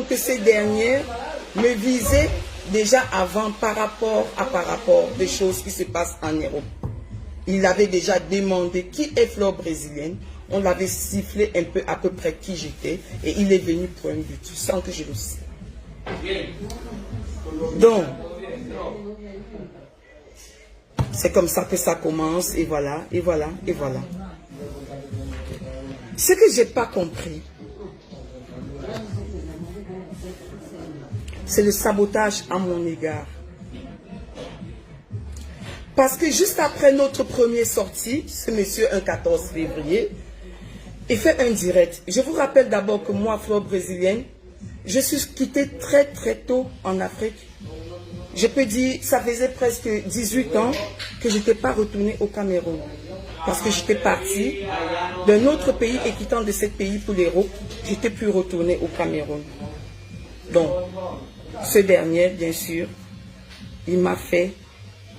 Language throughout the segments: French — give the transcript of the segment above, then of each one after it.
que ces derniers me visaient déjà avant par rapport des choses qui se passent en Europe. Il avait déjà demandé qui est Fleur brésilienne. On l'avait sifflé un peu à peu près qui j'étais. Et il est venu pour un but, sans que je le sais. Donc, c'est comme ça que ça commence. Et voilà, et voilà, et voilà. Ce que je n'ai pas compris, c'est le sabotage à mon égard. Parce que juste après notre première sortie, ce monsieur, un 14 février, il fait un direct. Je vous rappelle d'abord que moi, Fleur brésilienne, je suis quittée très très tôt en Afrique. Je peux dire, ça faisait presque 18 ans que je n'étais pas retournée au Cameroun. Parce que j'étais partie d'un autre pays et quittant de ce pays pour l'Europe, je n'étais plus retournée au Cameroun. Donc, ce dernier, bien sûr, il m'a fait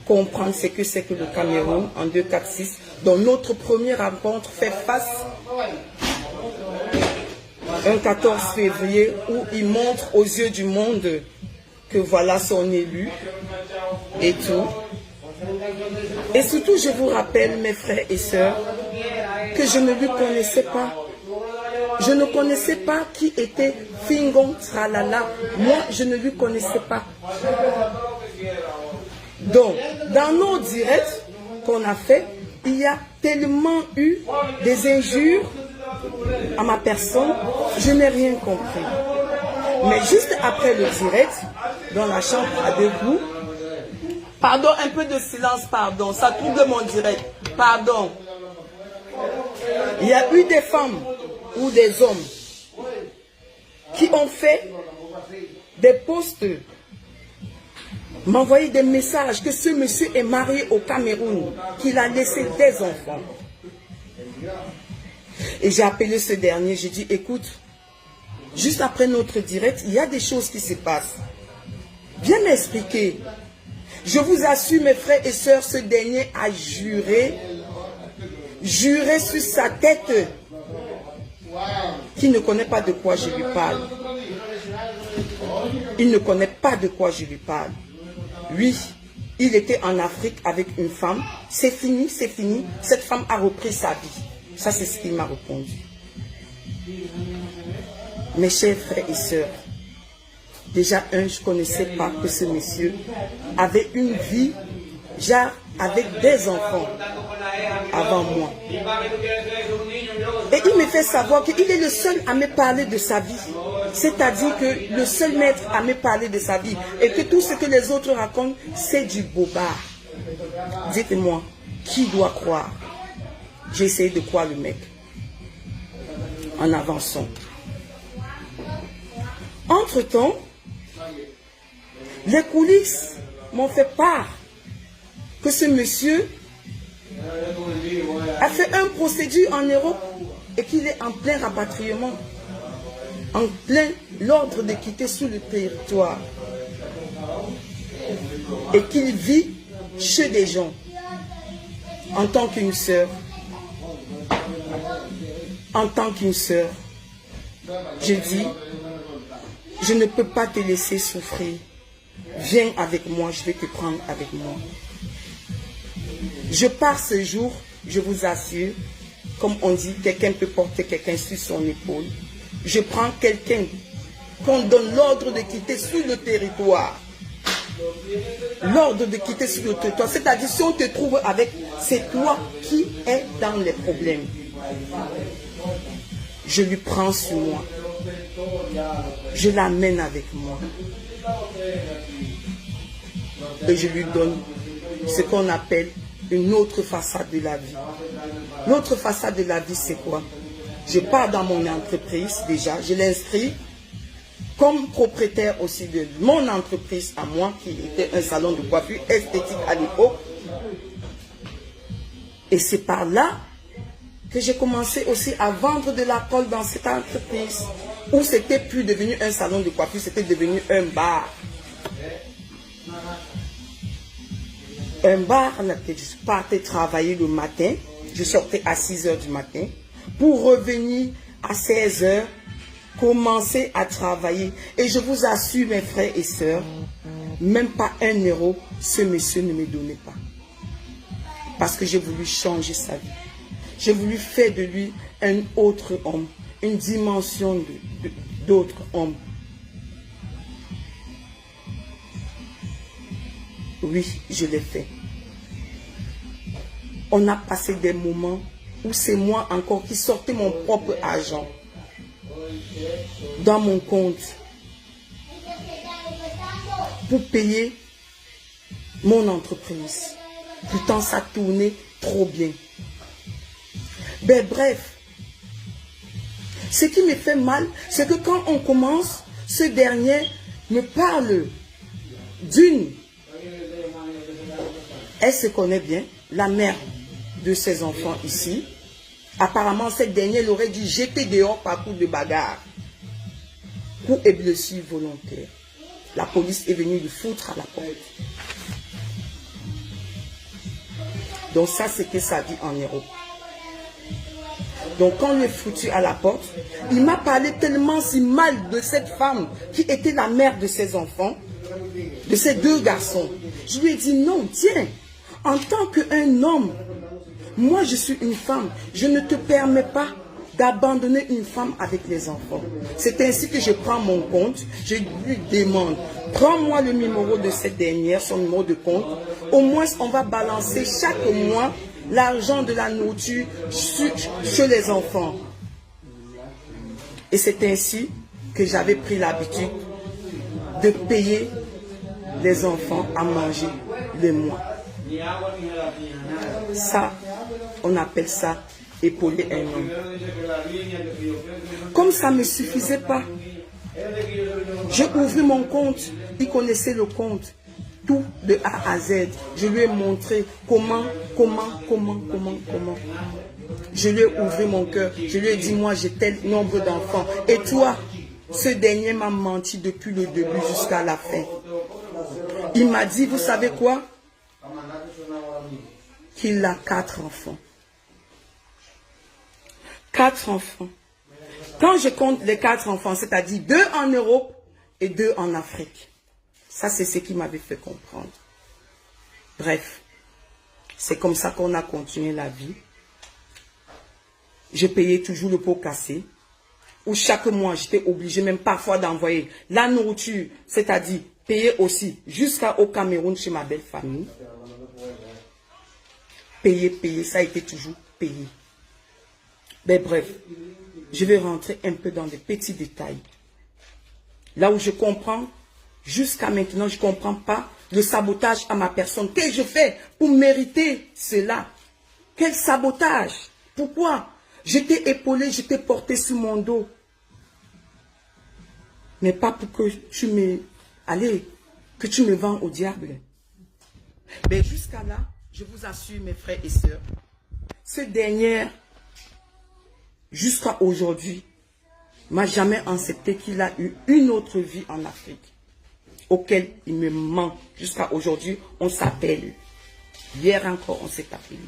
comprendre ce que c'est que le Cameroun en 246, dont notre première rencontre fait face un 14 février où il montre aux yeux du monde que voilà son élu et tout. Et surtout, je vous rappelle, mes frères et sœurs, que je ne lui connaissais pas. Je ne connaissais pas qui était Fingon Tralala. Moi, je ne lui connaissais pas. Donc, dans nos directs qu'on a fait, il y a tellement eu des injures à ma personne, je n'ai rien compris. Mais juste après le direct, dans la chambre à deux coups, pardon, un peu de silence, pardon, ça trouble mon direct, pardon. Il y a eu des femmes ou des hommes qui ont fait des posts, m'envoyer des messages que ce monsieur est marié au Cameroun, qu'il a laissé des enfants. Et j'ai appelé ce dernier, j'ai dit, écoute, juste après notre direct, il y a des choses qui se passent. Viens m'expliquer. Je vous assure, mes frères et sœurs, ce dernier a juré sur sa tête, qu'il ne connaît pas de quoi je lui parle. Il ne connaît pas de quoi je lui parle. Oui, il était en Afrique avec une femme. C'est fini, c'est fini. Cette femme a repris sa vie. Ça, c'est ce qu'il m'a répondu. Mes chers frères et sœurs, déjà, je ne connaissais pas que ce monsieur avait une vie, genre, avec des enfants avant moi. Et il me fait savoir qu'il est le seul à me parler de sa vie. C'est-à-dire que le seul maître à me parler de sa vie. Et que tout ce que les autres racontent, c'est du bobard. Dites-moi, qui doit croire? J'ai essayé de croire le mec. En avançant. Entre-temps, les coulisses m'ont fait part que ce monsieur a fait un procédure en Europe et qu'il est en plein rapatriement, en plein l'ordre de quitter sous le territoire et qu'il vit chez des gens en tant qu'une sœur. En tant qu'une sœur, je dis, je ne peux pas te laisser souffrir. Viens avec moi, je vais te prendre avec moi. Je pars ce jour, je vous assure, comme on dit, quelqu'un peut porter quelqu'un sur son épaule. Je prends quelqu'un qu'on donne l'ordre de quitter sur le territoire. L'ordre de quitter sur le territoire, c'est-à-dire si on te trouve avec, c'est toi qui es dans les problèmes. Je lui prends sur moi. Je l'amène avec moi. Et je lui donne ce qu'on appelle une autre façade de la vie. L'autre façade de la vie, c'est quoi? Je pars dans mon entreprise déjà, je l'inscris comme propriétaire aussi de mon entreprise à moi, qui était un salon de coiffure esthétique à l'époque. Et c'est par là que j'ai commencé aussi à vendre de l'alcool dans cette entreprise, où c'était plus devenu un salon de coiffure, c'était devenu un bar. Un bar là que je partais travailler le matin, je sortais à 6 h du matin, pour revenir à 16 h commencé à travailler. Et je vous assure, mes frères et sœurs, même pas 1 euro, ce monsieur ne me donnait pas. Parce que j'ai voulu changer sa vie. J'ai voulu faire de lui un autre homme, une dimension d'autre homme. Oui, je l'ai fait. On a passé des moments où c'est moi encore qui sortais mon propre argent dans mon compte pour payer mon entreprise. Pourtant, ça tournait trop bien. Ben bref, ce qui me fait mal, c'est que quand on commence, ce dernier me parle d'une. Elle se connaît bien, la mère de ses enfants ici. Apparemment, cette dernière l'aurait dû jeter dehors par coup de bagarre. Coup et blessure volontaire. La police est venue lui foutre à la porte. Donc ça, c'était sa vie en Europe. Donc quand on lui est foutu à la porte, il m'a parlé tellement si mal de cette femme qui était la mère de ses enfants, de ces 2 garçons. Je lui ai dit non, tiens, en tant qu'un homme, moi je suis une femme, je ne te permets pas d'abandonner une femme avec les enfants. C'est ainsi que je prends mon compte, je lui demande, prends-moi le numéro de cette dernière, son numéro de compte, au moins on va balancer chaque mois l'argent de la nourriture chez les enfants. Et c'est ainsi que j'avais pris l'habitude de payer les enfants à manger le mois. Ça, on appelle ça épauler un homme. Comme ça ne me suffisait pas, j'ai ouvert mon compte. Il connaissait le compte, tout de A à Z. Je lui ai montré comment. Je lui ai ouvert mon cœur. Je lui ai dit, moi j'ai tel nombre d'enfants. Et toi, ce dernier m'a menti depuis le début jusqu'à la fin. Il m'a dit, vous savez quoi? Qu'il a 4 enfants. 4 enfants. Quand je compte les 4 enfants, c'est-à-dire 2 en Europe et 2 en Afrique. Ça, c'est ce qui m'avait fait comprendre. Bref, c'est comme ça qu'on a continué la vie. Je payais toujours le pot cassé. Où chaque mois, j'étais obligé même parfois d'envoyer la nourriture, c'est-à-dire payer aussi jusqu'au Cameroun chez ma belle famille. Payer, ça a été toujours payé. Mais bref, je vais rentrer un peu dans des petits détails. Là où je comprends, jusqu'à maintenant, je ne comprends pas le sabotage à ma personne. Qu'est-ce que je fais pour mériter cela? Quel sabotage? Pourquoi? J'étais épaulé, j'étais porté sur mon dos. Mais pas pour que tu me... Allez, que tu me vends au diable. Mais jusqu'à là, je vous assure, mes frères et sœurs, ce dernier, jusqu'à aujourd'hui, m'a jamais accepté qu'il a eu une autre vie en Afrique, auquel il me ment. Jusqu'à aujourd'hui, on s'appelle. Hier encore, on s'est appelé.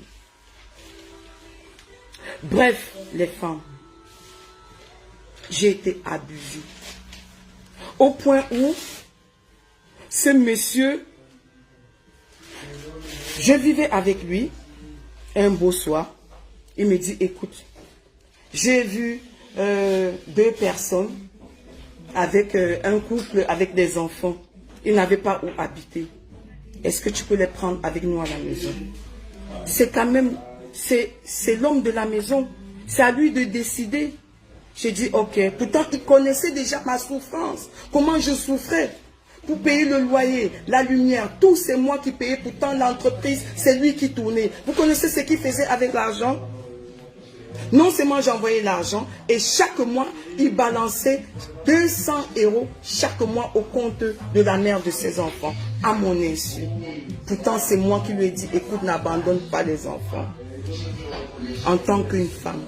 Bref, les femmes, j'ai été abusée. Au point où, ce monsieur, je vivais avec lui, un beau soir, il me dit, écoute, j'ai vu 2 personnes avec un couple avec des enfants. Ils n'avaient pas où habiter. Est-ce que tu peux les prendre avec nous à la maison? C'est quand même, c'est l'homme de la maison. C'est à lui de décider. J'ai dit ok. Pourtant, il connaissait déjà ma souffrance. Comment je souffrais pour payer le loyer, la lumière. Tout c'est moi qui payais. Pourtant, l'entreprise, c'est lui qui tournait. Vous connaissez ce qu'il faisait avec l'argent? Non seulement j'envoyais l'argent et chaque mois, il balançait 200 € chaque mois au compte de la mère de ses enfants, à mon insu. Pourtant, c'est moi qui lui ai dit, écoute, n'abandonne pas les enfants. En tant qu'une femme,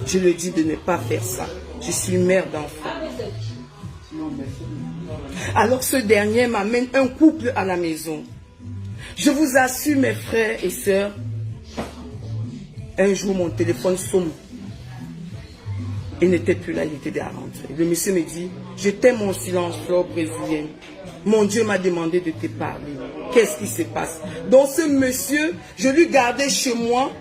je lui ai dit de ne pas faire ça. Je suis mère d'enfants. Alors ce dernier m'amène un couple à la maison. Je vous assure, mes frères et sœurs, un jour mon téléphone sonne. Il n'était plus là, il était déjà rentré. Le monsieur me dit, je t'aime mon silence, fleur brésilienne. Mon Dieu m'a demandé de te parler. Qu'est-ce qui se passe? Donc ce monsieur, je lui gardais chez moi.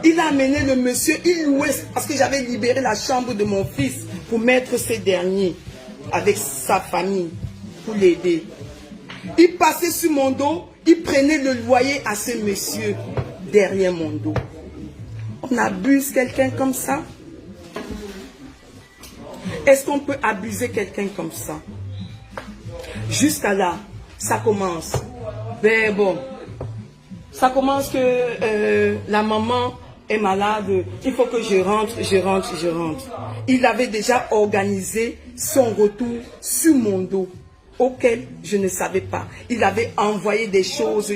Il a amené le monsieur, il louait, parce que j'avais libéré la chambre de mon fils pour mettre ces derniers avec sa famille, pour l'aider. Il passait sur mon dos, il prenait le loyer à ce monsieur derrière mon dos. On abuse quelqu'un comme ça? Est-ce qu'on peut abuser quelqu'un comme ça? Jusqu'à là, ça commence. Ben bon, ça commence que la maman est malade, il faut que je rentre. Il avait déjà organisé son retour sur mon dos, auquel je ne savais pas. Il avait envoyé des choses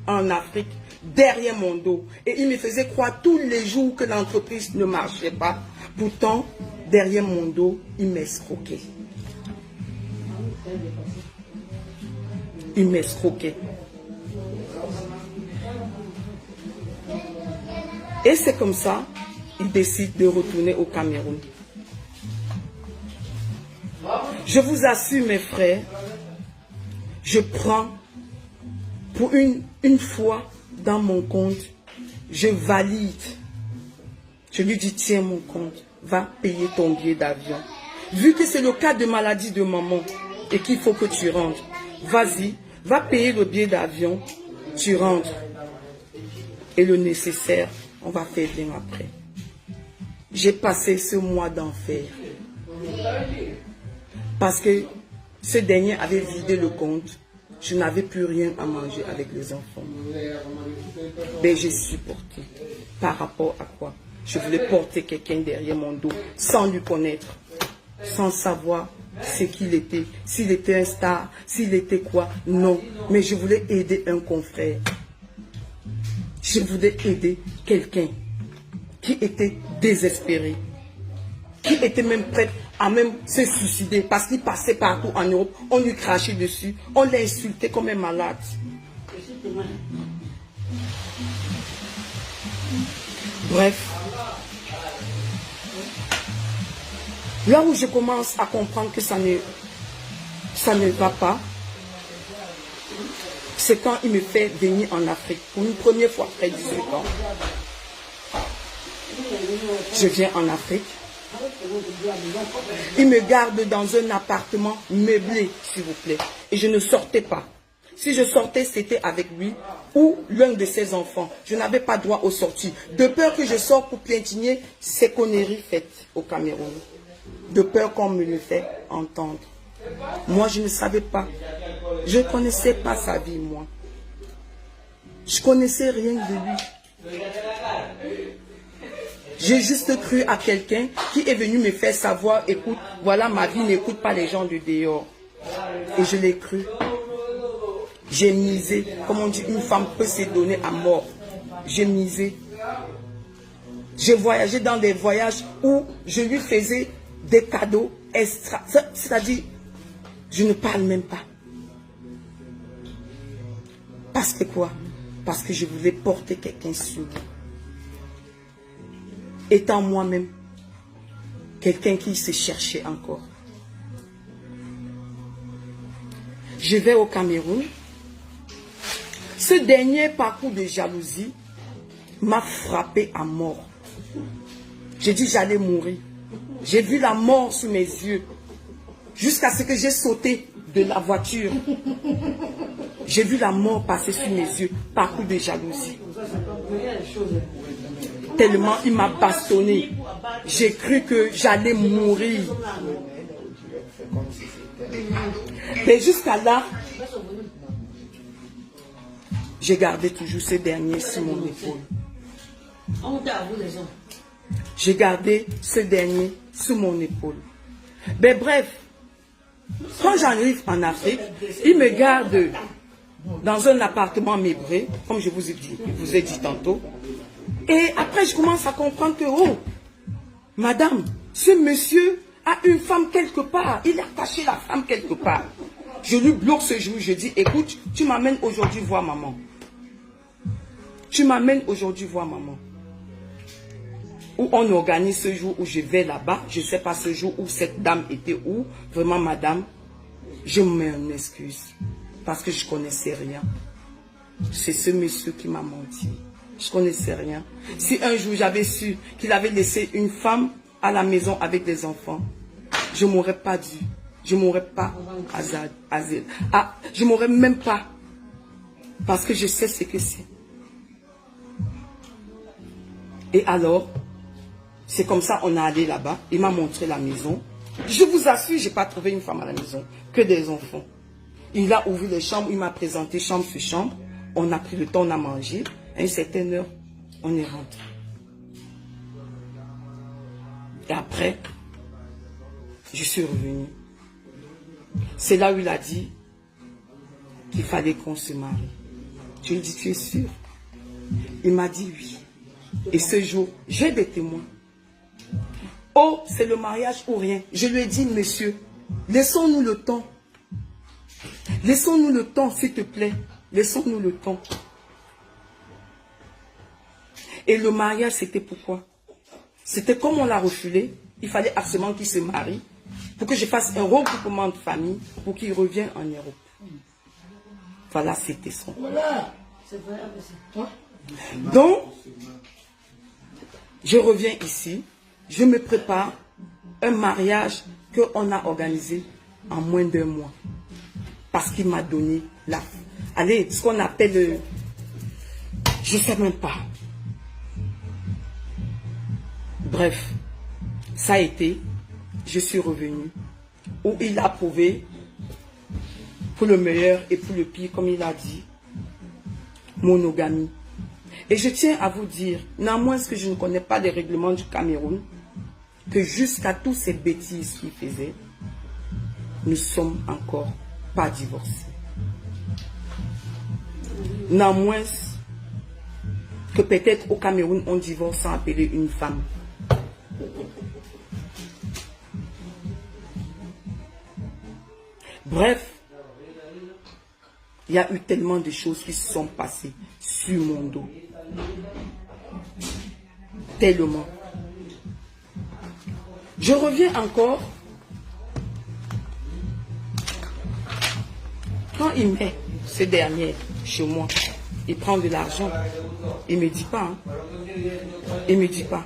en Afrique, derrière mon dos. Et il me faisait croire tous les jours que l'entreprise ne marchait pas. Pourtant, derrière mon dos, il m'escroquait. Il m'escroquait. Et c'est comme ça, il décide de retourner au Cameroun. Je vous assure, mes frères, je prends pour une fois dans mon compte, je valide. Je lui dis, tiens mon compte, va payer ton billet d'avion. Vu que c'est le cas de maladie de maman et qu'il faut que tu rentres, vas-y, va payer le billet d'avion, tu rentres. Et le nécessaire, on va faire bien après. J'ai passé ce mois d'enfer. Parce que ce dernier avait vidé le compte. Je n'avais plus rien à manger avec les enfants. Mais j'ai supporté. Par rapport à quoi? Je voulais porter quelqu'un derrière mon dos, sans lui connaître, sans savoir ce qu'il était, s'il était un star, s'il était quoi. Non, mais je voulais aider un confrère. Je voulais aider quelqu'un qui était désespéré, qui était même prêt à même se suicider parce qu'il passait partout en Europe. On lui crachait dessus, on l'a insulté comme un malade. Bref, là où je commence à comprendre que ça ne va pas, c'est quand il me fait venir en Afrique pour une première fois après 18 ans. Je viens en Afrique. Il me garde dans un appartement meublé, s'il vous plaît. Et je ne sortais pas. Si je sortais, c'était avec lui ou l'un de ses enfants. Je n'avais pas droit aux sorties. De peur que je sorte pour plaintiner ces conneries faites au Cameroun. De peur qu'on me le fait entendre. Moi, je ne savais pas. Je ne connaissais pas sa vie, moi. Je ne connaissais rien de lui. J'ai juste cru à quelqu'un qui est venu me faire savoir, écoute, voilà ma vie, n'écoute pas les gens du dehors. Et je l'ai cru. J'ai misé, comme on dit, une femme peut se donner à mort. J'ai misé. J'ai voyagé dans des voyages où je lui faisais des cadeaux extra. C'est-à-dire, je ne parle même pas. Parce que quoi? Parce que je voulais porter quelqu'un sur moi. Étant moi-même quelqu'un qui se cherchait encore. Je vais au Cameroun. Ce dernier parcours de jalousie m'a frappé à mort. J'ai dit j'allais mourir. J'ai vu la mort sous mes yeux. Jusqu'à ce que j'ai sauté de la voiture. J'ai vu la mort passer sous mes yeux. Parcours de jalousie. Tellement il m'a bastonné. J'ai cru que j'allais mourir. Mais jusqu'à là, j'ai gardé toujours ce dernier sur mon épaule. J'ai gardé ce dernier sur mon épaule. Mais bref, quand j'arrive en Afrique, il me garde dans un appartement meublé, comme je vous ai dit tantôt. Et après, je commence à comprendre que, oh, madame, ce monsieur a une femme quelque part. Il a caché la femme quelque part. Je lui bloque ce jour. Je dis, écoute, tu m'amènes aujourd'hui voir maman. Tu m'amènes aujourd'hui voir maman. où on organise ce jour où je vais là-bas. Je ne sais pas ce jour où cette dame était où. Vraiment, madame, je m'en excuse. Parce que je ne connaissais rien. C'est ce monsieur qui m'a menti. Je ne connaissais rien. Si un jour j'avais su qu'il avait laissé une femme à la maison avec des enfants, je ne m'aurais pas dit. Je ne m'aurais pas je ne m'aurais même pas. Parce que je sais ce que c'est. Et alors, c'est comme ça on est allé là-bas. Il m'a montré la maison. Je vous assure, je n'ai pas trouvé une femme à la maison. Que des enfants. Il a ouvert les chambres. Il m'a présenté chambre sur chambre. On a pris le temps, on a mangé. À une certaine heure, on est rentré. Et après, je suis revenu. C'est là où il a dit qu'il fallait qu'on se marie. Je lui ai dit, tu es sûr? Il m'a dit oui. Et ce jour, j'ai des témoins. Oh, c'est le mariage ou rien. Je lui ai dit, monsieur, laissons-nous le temps. Laissons-nous le temps, s'il te plaît. Laissons-nous le temps. Et le mariage, c'était pourquoi? C'était comme on l'a refoulé. Il fallait absolument qu'il se marie pour que je fasse un regroupement de famille pour qu'il revienne en Europe. Voilà, c'était son. Donc, je reviens ici. Je me prépare un mariage qu'on a organisé en moins d'1 mois. Parce qu'il m'a donné allez, ce qu'on appelle, je ne sais même pas. Bref, ça a été, je suis revenu, où il a prouvé, pour le meilleur et pour le pire, comme il a dit, monogamie. Et je tiens à vous dire, néanmoins que je ne connais pas les règlements du Cameroun, que jusqu'à toutes ces bêtises qu'il faisait, nous ne sommes encore pas divorcés. Néanmoins que peut-être au Cameroun, on divorce sans appeler une femme. Bref, il y a eu tellement de choses qui se sont passées sur mon dos. Tellement. Je reviens encore. Quand il met ce dernier chez moi, il prend de l'argent. Il ne me dit pas. Hein. Il ne me dit pas.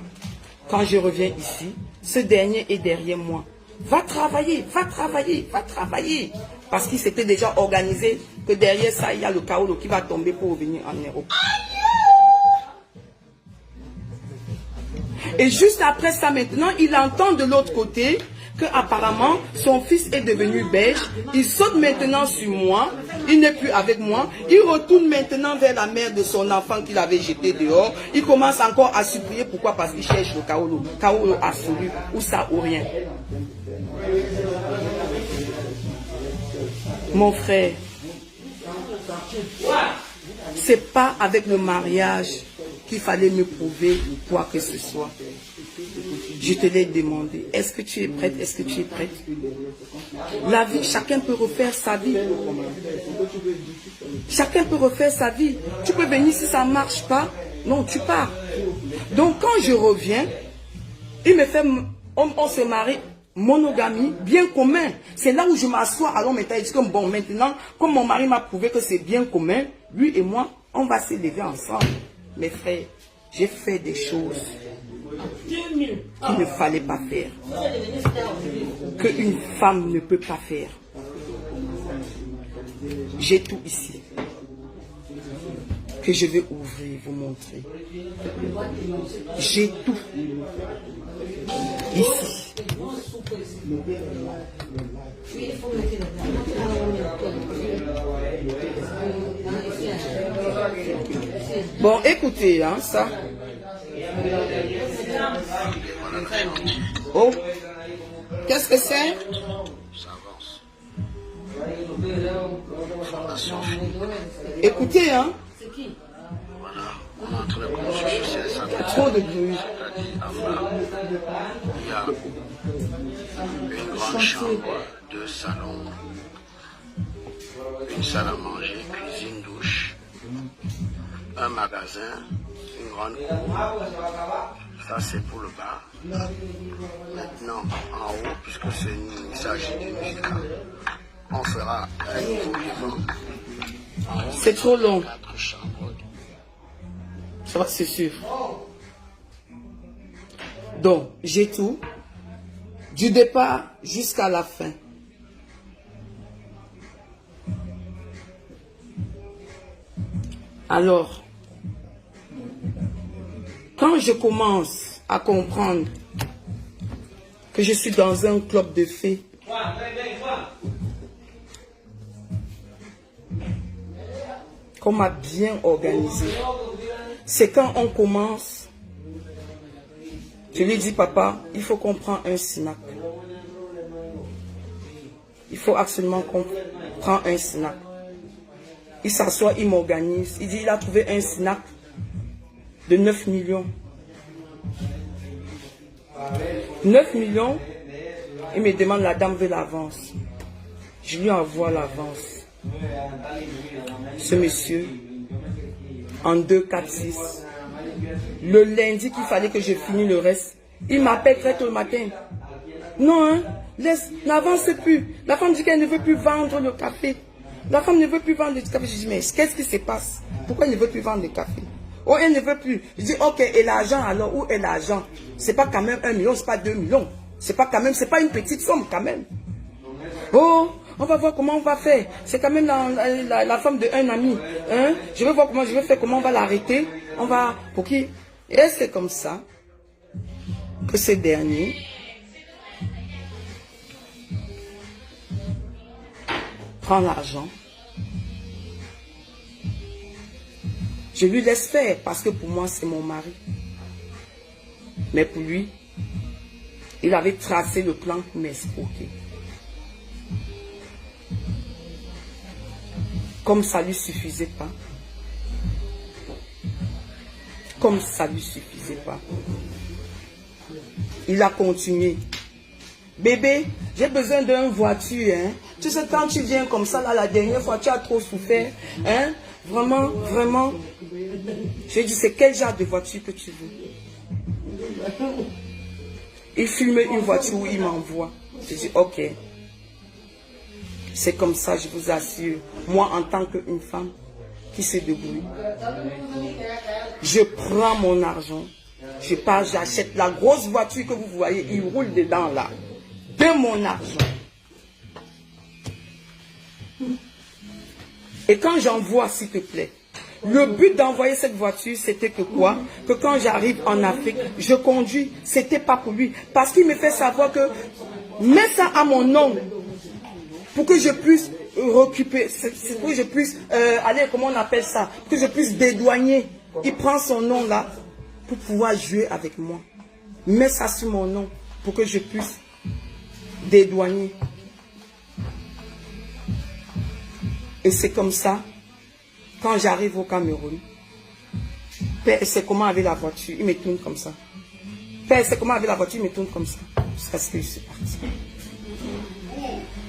Quand je reviens ici, ce dernier est derrière moi. Va travailler, va travailler, va travailler. Parce qu'il s'était déjà organisé que derrière ça, il y a le Kaolo qui va tomber pour revenir en Europe. Et juste après ça maintenant, il entend de l'autre côté que apparemment son fils est devenu belge. Il saute maintenant sur moi. Il n'est plus avec moi. Il retourne maintenant vers la mère de son enfant qu'il avait jeté dehors. Il commence encore à supplier. Pourquoi? Parce qu'il cherche le Kaolo. Kaolo absolu. Ou ça ou rien. Mon frère, c'est pas avec le mariage qu'il fallait me prouver quoi que ce soit. Je te l'ai demandé. Est-ce que tu es prête? Est-ce que tu es prête? La vie, chacun peut refaire sa vie. Chacun peut refaire sa vie. Tu peux venir si ça ne marche pas. Non, tu pars. Donc quand je reviens, il me fait, on se marie, monogamie, bien commun. C'est là où je m'assois. Alors maintenant, il dit que bon, maintenant, comme mon mari m'a prouvé que c'est bien commun, lui et moi, on va s'élever ensemble. Mes frères, j'ai fait des choses qu'il ne fallait pas faire. Qu'une femme ne peut pas faire. J'ai tout ici. Que je vais ouvrir, vous montrer. J'ai tout. Ici. Bon, écoutez, hein, ça. Oh, qu'est-ce que c'est? Écoutez, hein. Trop de bruit. Il y a une grande chambre, 2 salons, une salle à manger, cuisine, douche, un magasin, une grande cour, Ça, c'est pour le bas. Maintenant, en haut, puisque il s'agit d'une musicale, on fera un niveau devant. C'est trop long. 4 chambres. Ça va, c'est sûr. Donc, j'ai tout. Du départ jusqu'à la fin. Alors, quand je commence à comprendre que je suis dans un club de fées, qu'on m'a bien organisé, c'est quand on commence, je lui dis, papa, il faut qu'on prenne un snack. Il faut absolument qu'on prenne un snack. Il s'assoit, il m'organise. Il dit, il a trouvé un snack de 9 millions. 9 millions, il me demande, la dame veut l'avance. Je lui envoie l'avance. Ce monsieur, en 2, 4, 6. Le lundi qu'il fallait que je finisse le reste, il m'appelle très tôt le matin. Non, hein, laisse, n'avance plus. La femme dit qu'elle ne veut plus vendre le café. La femme ne veut plus vendre le café. Je dis, mais qu'est-ce qui se passe? Pourquoi elle ne veut plus vendre le café? Oh, elle ne veut plus. Je dis, ok, et l'argent alors, où est l'argent? C'est pas quand même 1 million, c'est pas 2 millions. C'est pas quand même, c'est pas une petite somme quand même. Oh, on va voir comment on va faire. C'est quand même la femme d'un ami. Hein? Je vais voir comment je vais faire, comment on va l'arrêter. On va, pour qui? Et c'est comme ça que ce dernier prend l'argent. Je lui laisse faire parce que pour moi c'est mon mari. Mais pour lui, il avait tracé le plan pour m'escroquer. Comme ça lui suffisait pas. Comme ça lui suffisait pas. Il a continué. Bébé, j'ai besoin d'une voiture. Hein? Tu sais, quand tu viens comme ça, là, la dernière fois, tu as trop souffert. Hein? Vraiment, vraiment. J'ai dit, c'est quel genre de voiture que tu veux? Il filme une voiture où il m'envoie. J'ai dit, ok. C'est comme ça, je vous assure. Moi, en tant qu'une femme qui se débrouille, je prends mon argent. Je pars, j'achète la grosse voiture que vous voyez, il roule dedans là. De mon argent. Et quand j'envoie, s'il te plaît, le but d'envoyer cette voiture, c'était que quoi? Que quand j'arrive en Afrique, je conduis, c'était pas pour lui. Parce qu'il me fait savoir que, mets ça à mon nom, pour que je puisse récupérer, pour que je puisse, aller, comment on appelle ça? Pour que je puisse dédouaner. Il prend son nom là, pour pouvoir jouer avec moi. Mets ça sur mon nom, pour que je puisse dédouaner. Et c'est comme ça, quand j'arrive au Cameroun, Père, c'est comment avec la voiture, il me tourne comme ça. Père, c'est comment avec la voiture, il me tourne comme ça. Jusqu'à ce que je suis parti.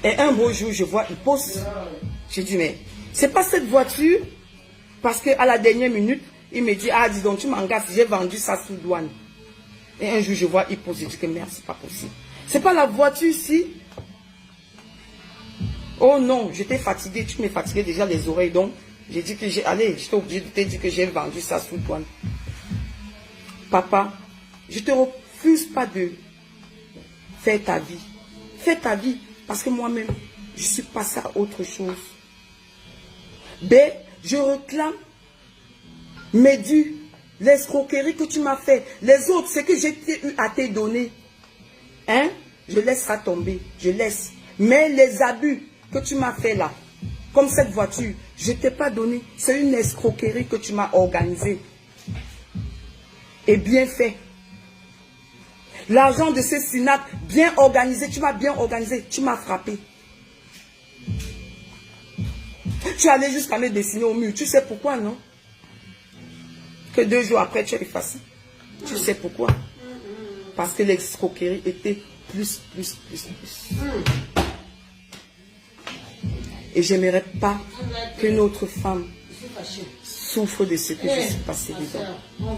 Et un beau jour, je vois, il pose. J'ai dit, mais c'est pas cette voiture, parce qu'à la dernière minute, il me dit, ah, dis donc, tu m'engages, j'ai vendu ça sous douane. Et un jour, je vois, il pose, je dis que merde, c'est pas possible. C'est pas la voiture ici. Oh non, j'étais fatigué, tu m'es fatigué déjà les oreilles, donc j'ai dit que j'étais obligé de te dire que j'ai vendu ça sous douane. Papa, je te refuse pas de faire ta vie. Fais ta vie, parce que moi-même, je suis passé à autre chose. B, je réclame mes dus, l'escroquerie que tu m'as fait. Les autres, c'est que j'ai eu à te donner. Hein? Je laisse ça tomber, je laisse. Mais les abus que tu m'as fait là, comme cette voiture, je ne t'ai pas donné. C'est une escroquerie que tu m'as organisée. Et bien fait. L'argent de ce SINAC, bien organisé, tu m'as bien organisé, tu m'as frappé. Tu es allé jusqu'à me dessiner au mur. Tu sais pourquoi, non? Que 2 jours après, tu es effacé. Tu sais pourquoi? Parce que l'escroquerie était plus. Et j'aimerais pas que notre femme souffre de ce que je suis passée dedans.